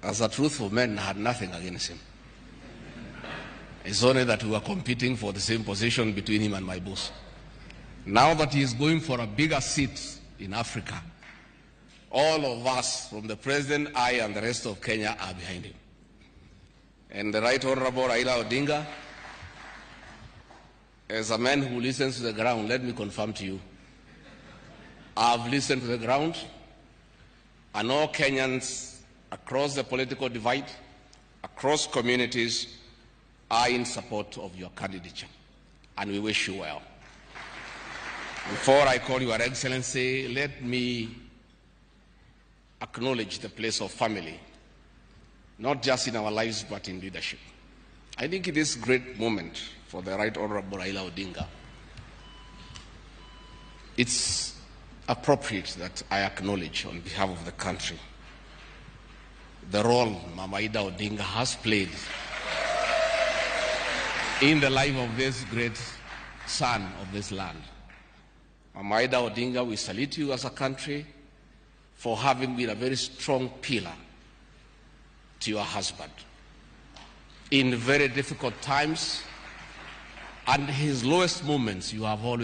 as a truthful man, had nothing against him. It's only that we were competing for the same position between him and my boss. Now that he is going for a bigger seat in Africa, all of us, from the president, I, and the rest of Kenya, are behind him. And the Right Honorable Raila Odinga, as a man who listens to the ground, let me confirm to you, I've listened to the ground, and all Kenyans across the political divide, across communities, are in support of your candidature, and we wish you well. Before I call Your Excellency, let me acknowledge the place of family, not just in our lives, but in leadership. I think it is a great moment for the Right Honorable Raila Odinga. It's appropriate that I acknowledge on behalf of the country the role Mama Ida Odinga has played in the life of this great son of this land. Mama Ida Odinga, we salute you as a country for having been a very strong pillar to your husband in very difficult times and his lowest moments. You have always